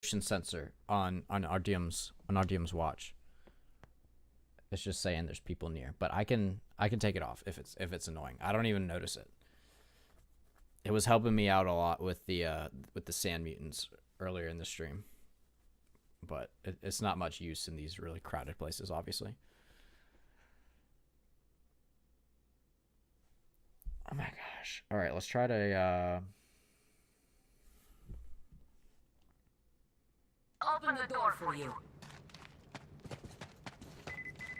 sensor on RDM's watch. It's just saying there's people near, but I can take it off if it's annoying. I don't even notice it. It was helping me out a lot with the sand mutants earlier in the stream, but it's not much use in these really crowded places, obviously. Oh my gosh! All right, let's try to. Open the door for you.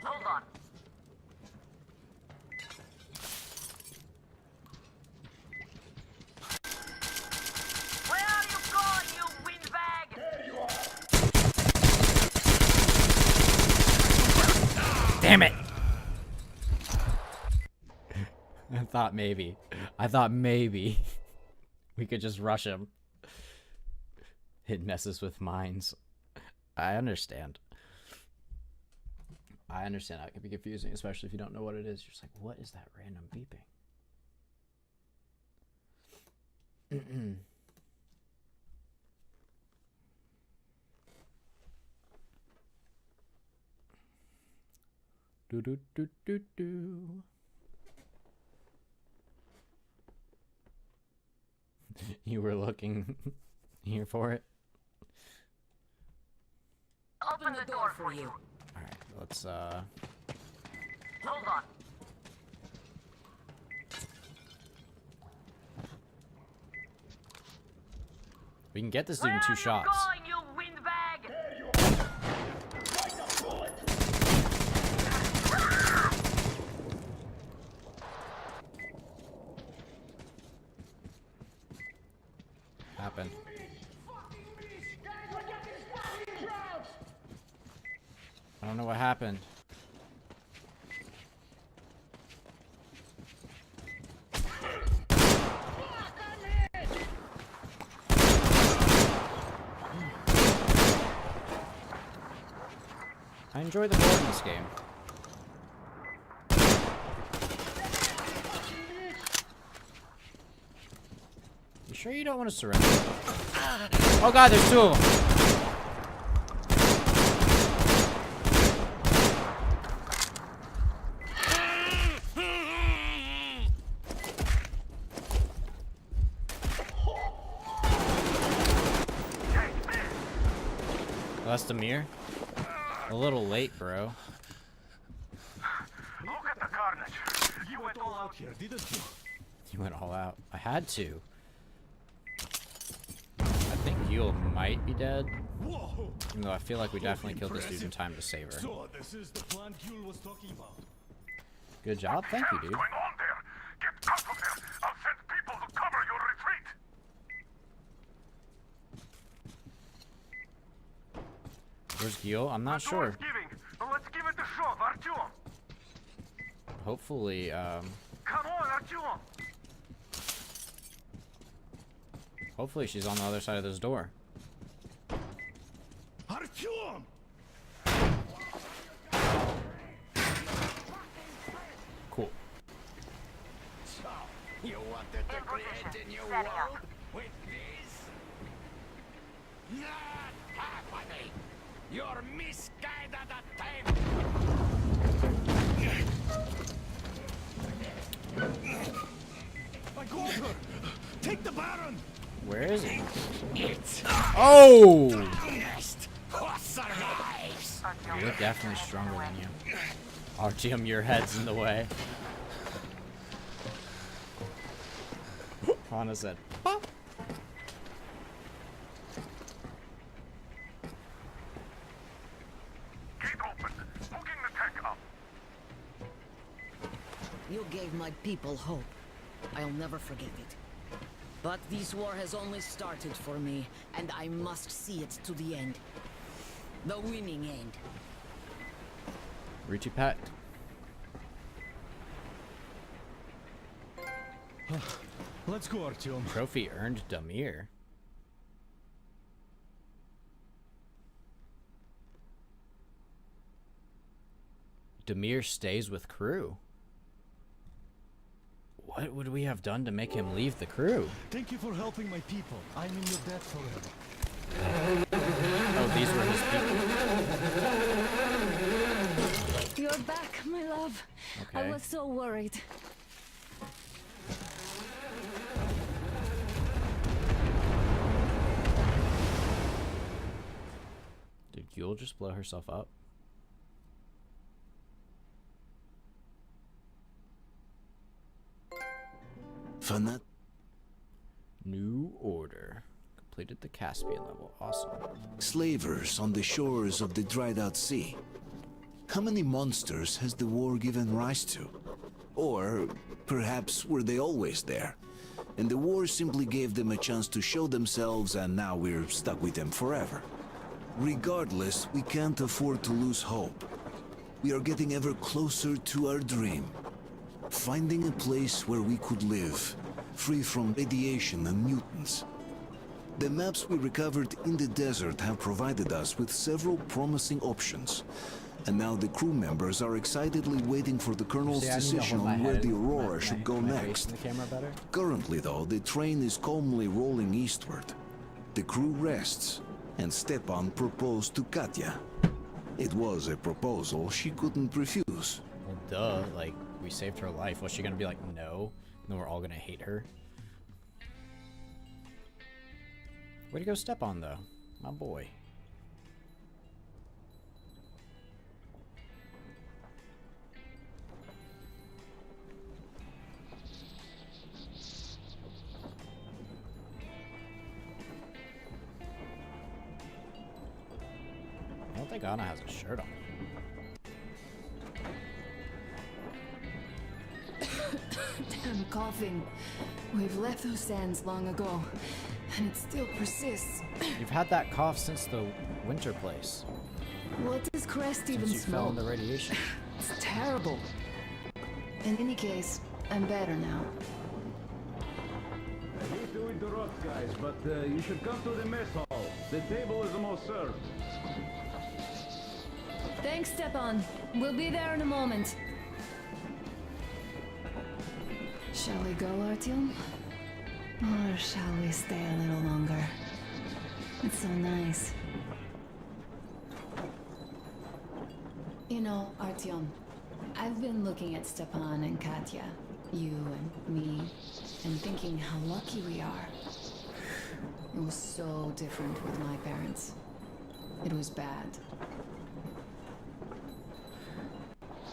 Hold on. Where are you going, you windbag? There you are. Damn it! I thought maybe we could just rush him. It messes with minds. I understand. How it can be confusing, especially if you don't know what it is. You're just like, what is that random beeping? Do do do do do. You were looking here for it. Open the door for you. All right, let's Hold on. We can get this dude in 2 shots. Where are you going, you windbag? There you are. Like a bullet. Happened. I don't know what happened. I enjoy the board in this game. You sure you don't want to surrender? Oh god, there's 2 of them. That's Demir. A little late, bro. Look at the carnage. You went all out here, didn't you? You went all out. I had to. I think Yule might be dead. Whoa! Even though I feel like we definitely killed this dude in time to save her. So this is the plant Yule was talking about. Good job. Thank you, dude. What's going on there? Get out of there. I'll send people to cover your retreat. Where's Gil? I'm not sure. Let's give it a shot, Artyom. Hopefully, Come on, Artyom. hopefully she's on the other side of this door. Artyom! Cool. So, you wanted to create a new world with this? Not happening! You're misguided attempt! I got her! Take the Baron! Where is he? It's Oh! honest who survives! You're definitely stronger than you. Artyom, your head's in the way. Hana said, "Pop." Gate open. Hooking the tank up. You gave my people hope. I'll never forget it. But this war has only started for me, and I must see it to the end. The winning end. Richie packed. Let's go, Artyom. Trophy earned Damir. Damir stays with crew. What would we have done to make him leave the crew? Thank you for helping my people. I'm in your debt forever. I Okay. was so worried. Did Yule just blow herself up? Fanat. New order. Completed the Caspian level. Awesome. Slavers on the shores of the dried out sea. How many monsters has the war given rise to? Or perhaps were they always there? And the war simply gave them a chance to show themselves and now we're stuck with them forever. Regardless, we can't afford to lose hope. We are getting ever closer to our dream. Finding a place where we could live, free from radiation and mutants. The maps we recovered in the desert have provided us with several promising options. And now the crew members are excitedly waiting for the Colonel's decision on where the Aurora should go next. The camera better? Currently, though, the train is calmly rolling eastward. The crew rests, and Stepan proposed to Katya. It was a proposal she couldn't refuse. Well, duh. Like, we saved her life. Was she gonna be like, no? And then we're all gonna hate her? Way to go, Stepan, though. My boy. I don't think Anna has a shirt on. I'm coughing. We've left those sands long ago, and it still persists. You've had that cough since the winter place. What does Crest even Since you fell in smell? the radiation. It's terrible. In any case, I'm better now. I hate to interrupt, guys, but you should come to the mess hall. The table is almost served. Thanks, Stepan. We'll be there in a moment. Shall we go, Artyom? Or shall we stay a little longer? It's so nice. You know, Artyom, I've been looking at Stepan and Katya, you and me, and thinking how lucky we are. It was so different with my parents. It was bad.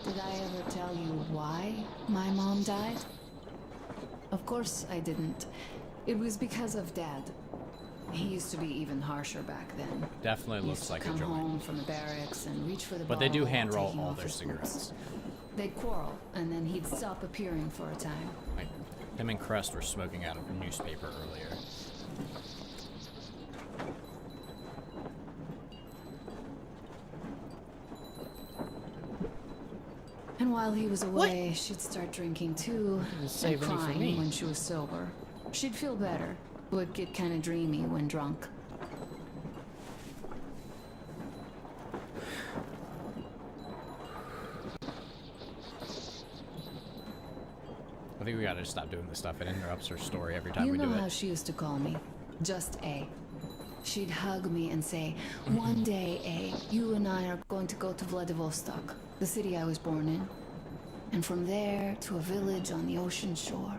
Did I ever tell you why my mom died? Of course I didn't. It was because of Dad. He used to be even harsher back then. Definitely He looks used to like a come joint. home from the barracks and reach for the But they do bottle hand while roll taking all off their his boots. cigarettes. They'd quarrel, and then he'd stop appearing for a time. Like, him and Crest were smoking out of a newspaper earlier. And while he was away, she'd start drinking too, and save any for me. crying when she was sober. She'd feel better, but get kind of dreamy when drunk. I think we gotta stop doing this stuff. It interrupts her story every time You we know do how it. she used to call me? Just A. She'd hug me and say, "One day, A, you and I are going to go to Vladivostok, the city I was born in. And from there to a village on the ocean shore."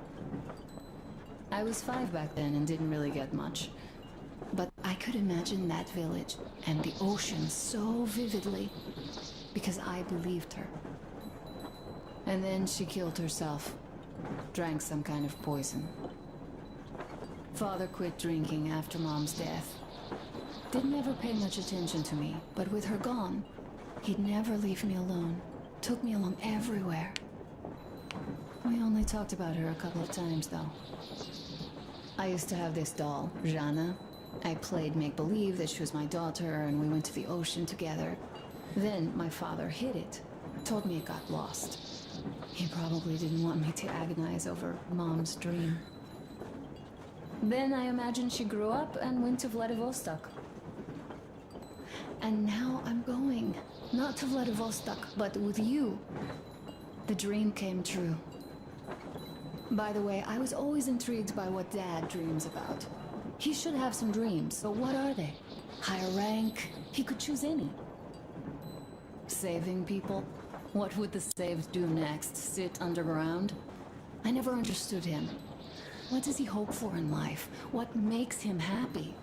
I was 5 back then and didn't really get much. But I could imagine that village and the ocean so vividly because I believed her. And then she killed herself. Drank some kind of poison. Father quit drinking after Mom's death. Didn't ever pay much attention to me, but with her gone, he'd never leave me alone. Took me along everywhere. We only talked about her a couple of times, though. I used to have this doll, Jana. I played make-believe that she was my daughter, and we went to the ocean together. Then my father hid it. Told me it got lost. He probably didn't want me to agonize over Mom's dream. Then I imagine she grew up and went to Vladivostok. And now I'm going. Not to Vladivostok, but with you. The dream came true. By the way, I was always intrigued by what Dad dreams about. He should have some dreams, but what are they? Higher rank? He could choose any. Saving people? What would the saved do next? Sit underground? I never understood him. What does he hope for in life? What makes him happy?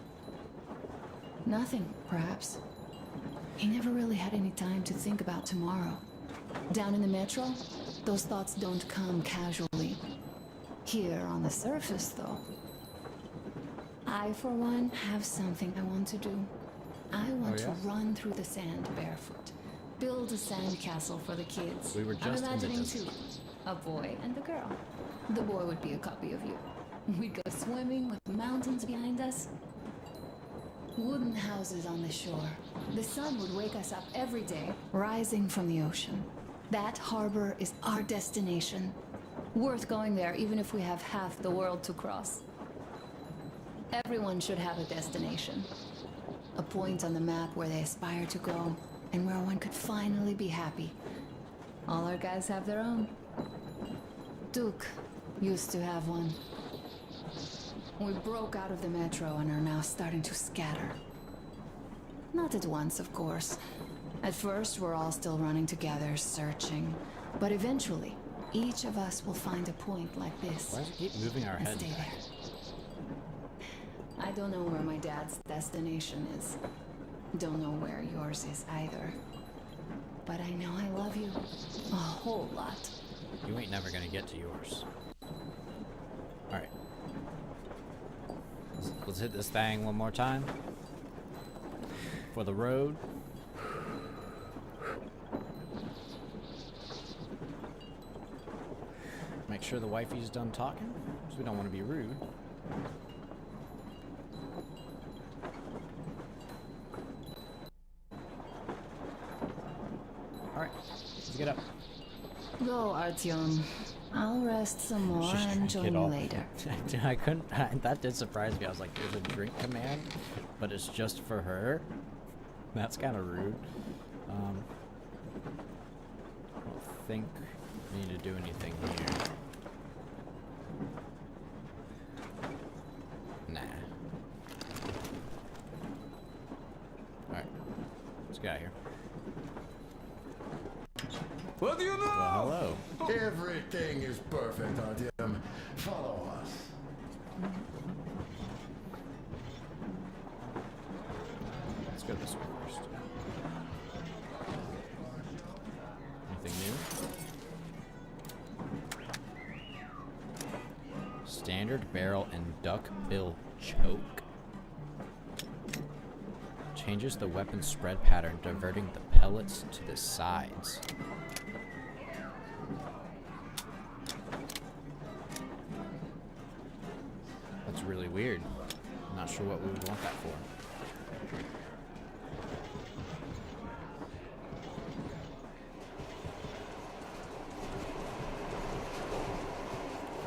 Nothing, perhaps. He never really had any time to think about tomorrow. Down in the metro, those thoughts don't come casually. Here on the surface, though, I, for one, have something I want to do. I want to run through the sand barefoot. Build a sandcastle for the kids. We were just I'm in the imagining desert. two. A boy and a girl. The boy would be a copy of you. We'd go swimming with mountains behind us. Wooden houses on the shore. The sun would wake us up every day, rising from the ocean. That harbor is our destination. Worth going there, even if we have half the world to cross. Everyone should have a destination. A point on the map where they aspire to go, and where one could finally be happy. All our guys have their own. Duke used to have one. We broke out of the metro and are now starting to scatter. Not at once, of course. At first, we're all still running together, searching. But eventually, each of us will find a point like this. Why does it keep moving our and head stay back? there. I don't know where my dad's destination is. Don't know where yours is either. But I know I love you a whole lot. You ain't never gonna get to yours. Alright. Let's hit this thing one more time. For the road. Make sure the wifey's done talking, because we don't want to be rude. Alright, let's get up. Go, Artyom. I'll rest some more Just and drink join it you all. later. I couldn't. That did surprise me. I was like, "There's a drink command, but it's just for her." That's kind of rude. I don't think we need to do anything here. Nah. All right, let's get out of here. What do you know? Well, hello. Everything is perfect, Artyom. Follow us. Let's go this way first. Anything new? Standard barrel and duck bill choke. Changes the weapon spread pattern, diverting the pellets to the sides. That's really weird. I'm not sure what we would want that for.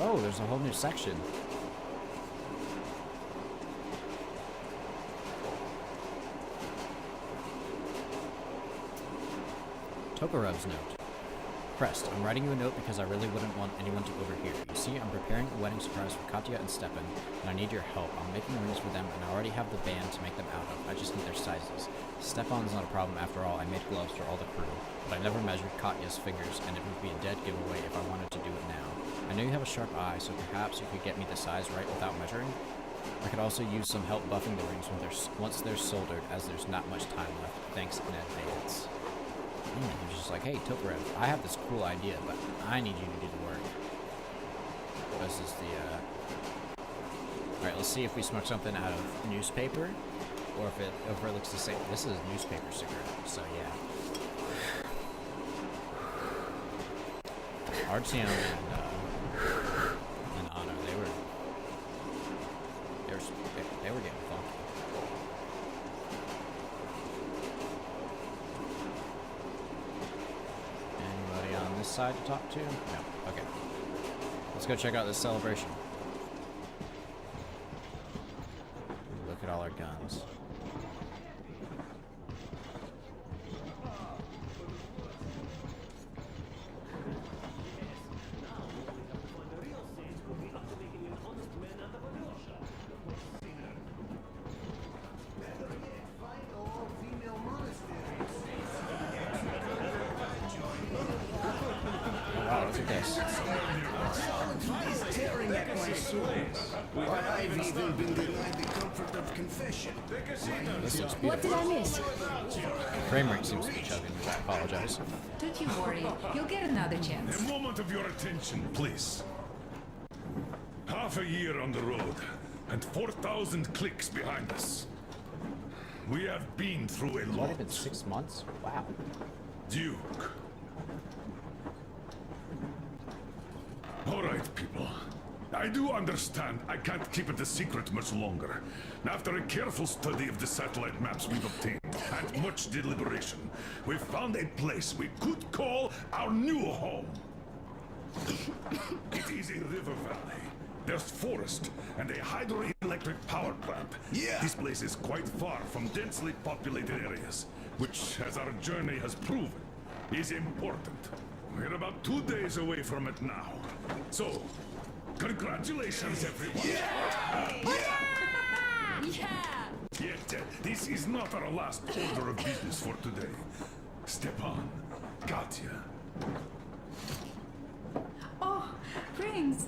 Oh, there's a whole new section. Tokarev's note. Pressed, I'm writing you a note because I really wouldn't want anyone to overhear. You see, I'm preparing a wedding surprise for Katya and Stepan, and I need your help. I'm making rings for them, and I already have the band to make them out of. I just need their sizes. Stepan's not a problem after all. I made gloves for all the crew, but I never measured Katya's fingers, and it would be a dead giveaway if I wanted to do it now. I know you have a sharp eye, so perhaps you could get me the size right without measuring? I could also use some help buffing the rings when once they're soldered, as there's not much time left. Thanks in advance. He's just like, hey, Tokarev, I have this cool idea, but I need you to do the work. This is the, Alright, let's see if we smoke something out of newspaper, or if it looks the same. This is a newspaper cigarette, so yeah. Artyom and Anna, they were getting funky. Anybody on this side to talk to? No. Okay. Let's go check out this celebration. Look at all our guns. this. He's tearing at my soul. But I've even been denied the comfort of confession. This looks What did I beautiful. miss? Frame rate seems to be chugging, which I apologize. Don't you worry, you'll get another chance. A moment of your attention, please. Half a year on the road, and 4,000 clicks behind us. We have been through a It's only lot. been 6 months? Wow. Duke. All right, people. I do understand I can't keep it a secret much longer. After a careful study of the satellite maps we've obtained, and much deliberation, we've found a place we could call our new home. It is a river valley. There's forest and a hydroelectric power plant. Yeah. This place is quite far from densely populated areas, which, as our journey has proven, is important. We're about 2 days away from it now. So, congratulations, everyone. Yet, this is not our last order of business for today. Stepan, Katya, Oh, rings.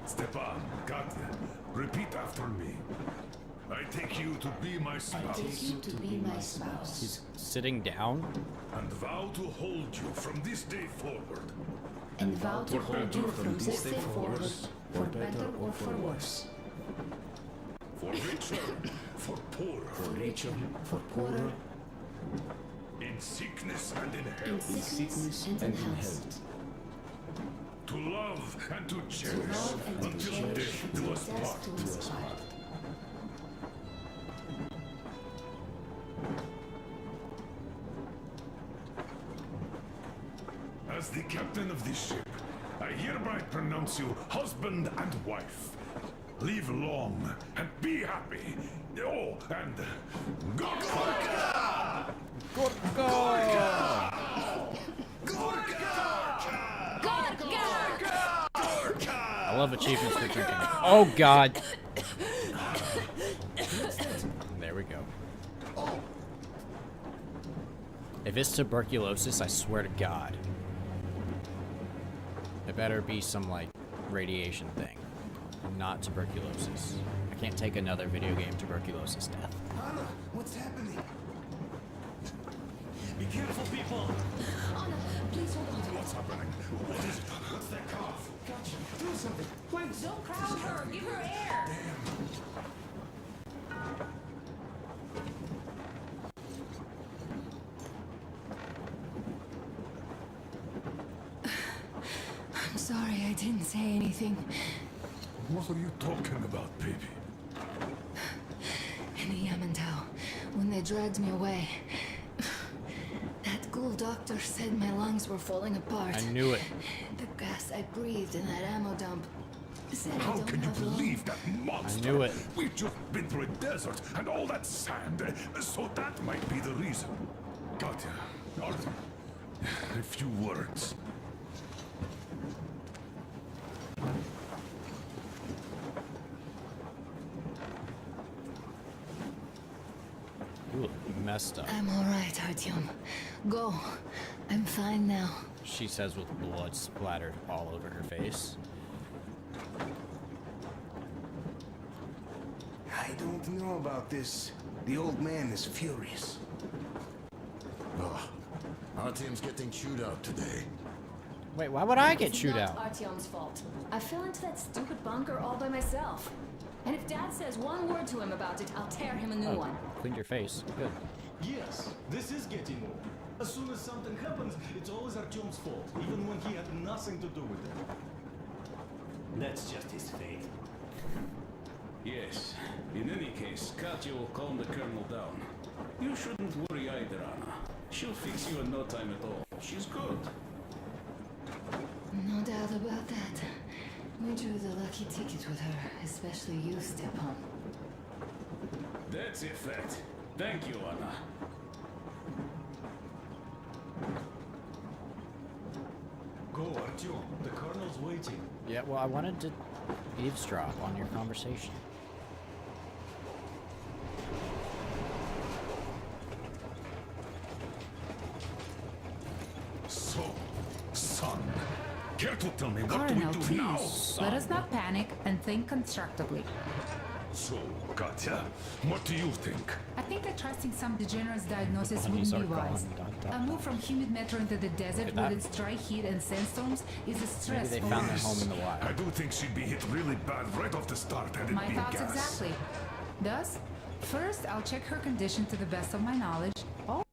Stepan, Katya, repeat after me. I take you to be my spouse, You to be my spouse. He's sitting down. and vow to hold you from this day forward. And vow to hold you from this day forward, for better or for worse. For richer, for poorer, For richer, for poorer, in sickness and in in health, sickness and in health. to love and to To cherish, love and to until cherish death do until us death part. do us part. As the captain of this ship, I hereby pronounce you husband and wife. Live long and be happy. Oh, and Gorka! I love achievements for drinking. Oh god. There we go. If it's tuberculosis, I swear to God. It better be some, like, radiation thing. Not tuberculosis. I can't take another video game tuberculosis death. Anna, what's happening? Be careful, people! Anna, please hold on to What's happening? What is it? What's that cough? Gotcha. Do something, please. Don't crowd her, give her air. I'm sorry I didn't say anything. What are you talking about, baby? In Yamantau, when they dragged me away, that ghoul doctor said my lungs were falling apart. I knew it. The gas I breathed in that ammo dump said I How don't can you have lung. believe that monster? I knew it. We've just been through a desert and all that sand, so that might be the reason. Katya, Arthur, a few words. You look messed up. I'm alright, Artyom. Go. I'm fine now. She says with blood splattered all over her face. I don't know about this. The old man is furious. Our team's getting chewed out today. Wait, why would I get It's chewed not out? Artyom's fault. I fell into that stupid bunker all by myself. And if Dad says one word to him about it, I'll tear him a new one. Cleaned your face. Good. Yes, this is getting old. As soon as something happens, it's always Artyom's fault, even when he had nothing to do with it. That's just his fate. Yes. In any case, Katya will calm the colonel down. You shouldn't worry either, Anna. She'll fix you in no time at all. She's good. No doubt about that. We drew the lucky ticket with her, especially you, Stepan. That's a fact. Thank you, Anna. Go, Artyom. The colonel's waiting. Yeah, well, I wanted to eavesdrop on your conversation. So, to tell me what Colonel, do we do please, now? let us not panic and think constructively. So, Katya, what do you think? I think that trusting some degenerate's diagnosis Bunnies wouldn't be are gone, wise. dot, dot, A move from humid metro into the desert Could with that- its dry heat and sandstorms is a Maybe stress. they found their home in the I wild. do think she'd be hit really bad right off the start had it My been thoughts gas. exactly. Thus, first I'll check her condition to the best of my knowledge. Oh,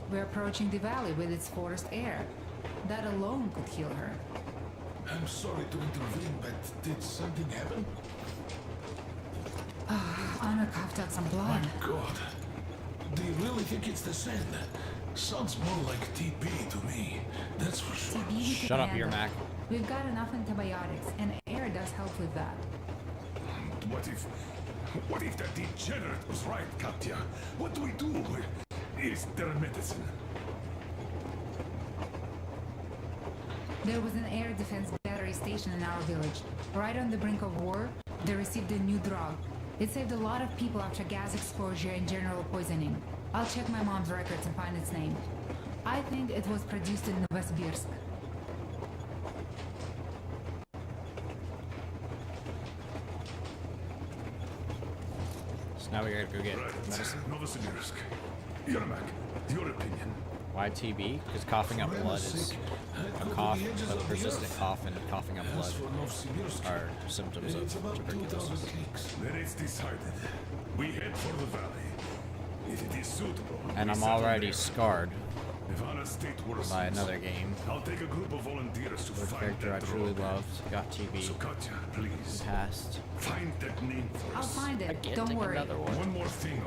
we're approaching the valley with its forest air. That alone could heal her. I'm sorry to intervene, but did something happen? Anna coughed out some blood. God. Do you really think it's the sand? Sounds more like TB to me. That's for sure. TB we can Shut up, handle. Yermak. We've got enough antibiotics, and air does help with that. What if that degenerate was right, Katya? What do we do? Is there a medicine? There was an air defense battery station in our village. Right on the brink of war, they received a new drug. It saved a lot of people after gas exposure and general poisoning. I'll check my mom's records and find its name. I think it was produced in Novosibirsk. So now we gotta go get Right. medicine. Novosibirsk. Yermak, your opinion. Why TB? Because coughing up blood is a cough, a persistent cough and coughing up blood are symptoms of tuberculosis. Then it's decided. We head for the valley. If it is suitable. And we I'm settle already there. scarred If Anna's state worsens, by another game. I'll take a group of volunteers to The find character I that truly drug. loved got TB. So Katya, please, Passed. find that name for I'll us. find it. Can't Don't take worry. another one. One more thing,